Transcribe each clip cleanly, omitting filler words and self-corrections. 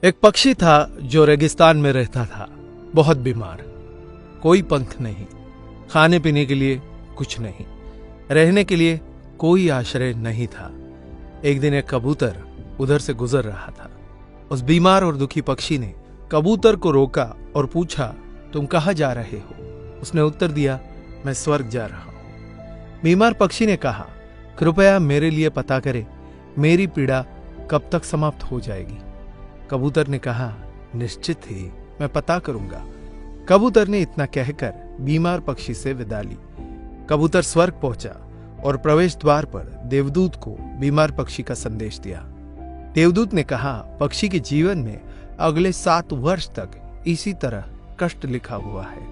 एक पक्षी था जो रेगिस्तान में रहता था, बहुत बीमार। कोई पंख नहीं, खाने पीने के लिए कुछ नहीं, रहने के लिए कोई आश्रय नहीं था। एक दिन एक कबूतर उधर से गुजर रहा था। उस बीमार और दुखी पक्षी ने कबूतर को रोका और पूछा, तुम कहाँ जा रहे हो? उसने उत्तर दिया, मैं स्वर्ग जा रहा हूं। बीमार पक्षी ने कहा, कृपया मेरे लिए पता करें, मेरी पीड़ा कब तक समाप्त हो जाएगी? कबूतर ने कहा, निश्चित ही मैं पता करूंगा। कबूतर ने इतना कहकर बीमार पक्षी से विदा ली। कबूतर स्वर्ग पहुंचा और प्रवेश द्वार पर देवदूत को बीमार पक्षी का संदेश दिया। देवदूत ने कहा, पक्षी के जीवन में अगले 7 वर्ष तक इसी तरह कष्ट लिखा हुआ है।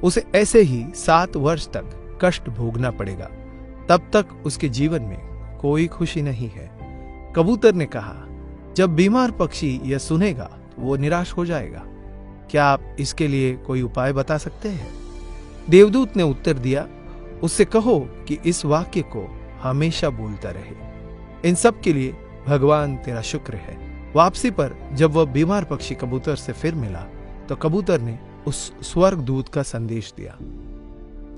उसे ऐसे ही 7 वर्ष तक कष्ट भोगना पड़ेगा। तब तक उसके जीवन में कोई खुशी नहीं है। कबूतर ने कहा, जब बीमार पक्षी यह सुनेगा तो वो निराश हो जाएगा। क्या आप इसके लिए कोई उपाय बता सकते हैं? देवदूत ने उत्तर दिया, उससे कहो कि इस वाक्य को हमेशा बोलता रहे, इन सब के लिए भगवान तेरा शुक्र है। वापसी पर जब वह बीमार पक्षी कबूतर से फिर मिला तो कबूतर ने उस स्वर्ग दूत का संदेश दिया।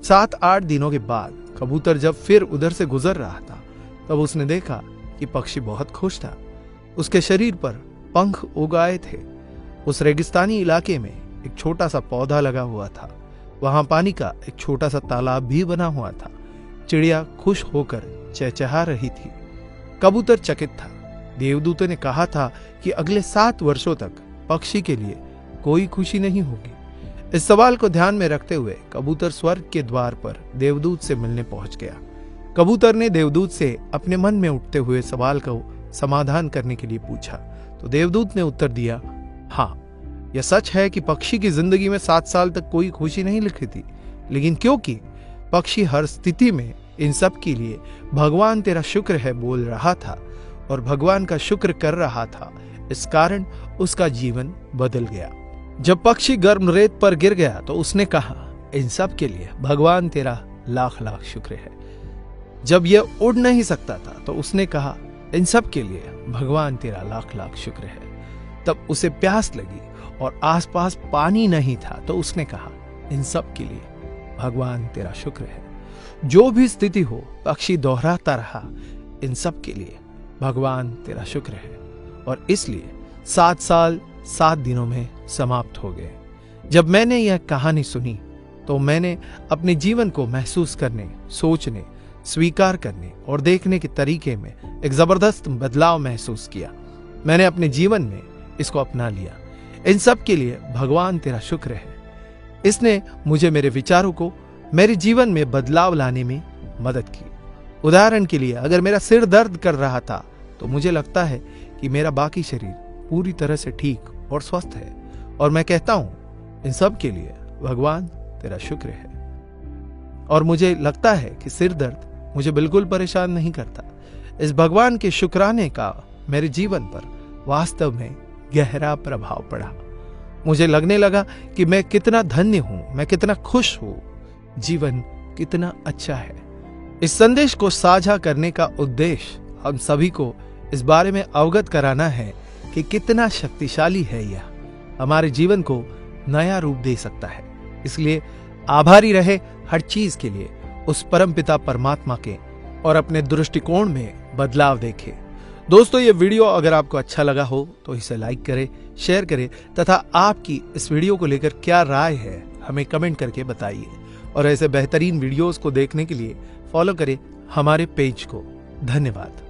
7-8 दिनों के बाद कबूतर जब फिर उधर से गुजर रहा था तब उसने देखा कि पक्षी बहुत खुश था। उसके शरीर पर पंख उग आए थे। उस रेगिस्तानी इलाके में एक छोटा सा पौधा लगा हुआ था। वहां पानी का एक छोटा सा तालाब भी बना हुआ था। चिड़िया खुश होकर चहचहा रही थी। कबूतर चकित था। देवदूत ने कहा था कि अगले 7 वर्षों तक पक्षी के लिए कोई खुशी नहीं होगी। इस सवाल को ध्यान में रखते हुए कबूतर स्वर्ग के द्वार पर देवदूत से मिलने पहुंच गया। कबूतर ने देवदूत से अपने मन में उठते हुए सवाल को समाधान करने के लिए पूछा तो देवदूत ने उत्तर दिया, हाँ, यह सच है कि पक्षी की जिंदगी में 7 साल तक कोई खुशी नहीं लिखी थी, लेकिन क्योंकि पक्षी हर स्थिति में इन सब के लिए भगवान तेरा शुक्र है बोल रहा था और भगवान का शुक्र कर रहा था, इस कारण उसका जीवन बदल गया। जब पक्षी गर्म रेत पर गिर गया तो उसने कहा, इन सब के लिए भगवान तेरा लाख लाख शुक्र है। जब यह उड़ नहीं सकता था तो उसने कहा, इन सब के लिए भगवान तेरा लाख लाख शुक्र है। तब उसे प्यास लगी और आसपास पानी नहीं था तो उसने कहा, इन सब के लिए भगवान तेरा शुक्र है। जो भी स्थिति हो, पक्षी दोहराता रहा, इन सब के लिए भगवान तेरा शुक्र है। और इसलिए 7 साल 7 दिनों में समाप्त हो गए। जब मैंने यह कहानी सुनी तो मैंने अपने जीवन को महसूस करने, सोचने, स्वीकार करने और देखने के तरीके में एक जबरदस्त बदलाव महसूस किया। मैंने अपने जीवन में इसको अपना लिया। इन सब के लिए भगवान तेरा शुक्र है। इसने मुझे मेरे विचारों को मेरे जीवन में बदलाव लाने में मदद की। उदाहरण के लिए, अगर मेरा सिर दर्द कर रहा था तो मुझे लगता है कि मेरा बाकी शरीर पूरी तरह से ठीक और स्वस्थ है और मैं कहता हूं, इन सब के लिए भगवान तेरा शुक्र है। और मुझे लगता है कि सिर दर्द मुझे बिल्कुल परेशान नहीं करता। इस भगवान के शुक्राने का मेरे जीवन पर वास्तव में गहरा प्रभाव पड़ा। मुझे लगने लगा कि मैं कितना धन्य हूं, मैं कितना खुश हूं, जीवन कितना अच्छा है। इस संदेश को साझा करने का उद्देश्य हम सभी को इस बारे में अवगत कराना है कि कितना शक्तिशाली है यह, हमारे जीवन को नया रूप दे सकता है। इसलिए आभारी रहे हर चीज के लिए उस परमपिता परमात्मा के और अपने दृष्टिकोण में बदलाव देखे। दोस्तों, ये वीडियो अगर आपको अच्छा लगा हो तो इसे लाइक करें, शेयर करें तथा आपकी इस वीडियो को लेकर क्या राय है हमें कमेंट करके बताइए। और ऐसे बेहतरीन वीडियोस को देखने के लिए फॉलो करें हमारे पेज को। धन्यवाद।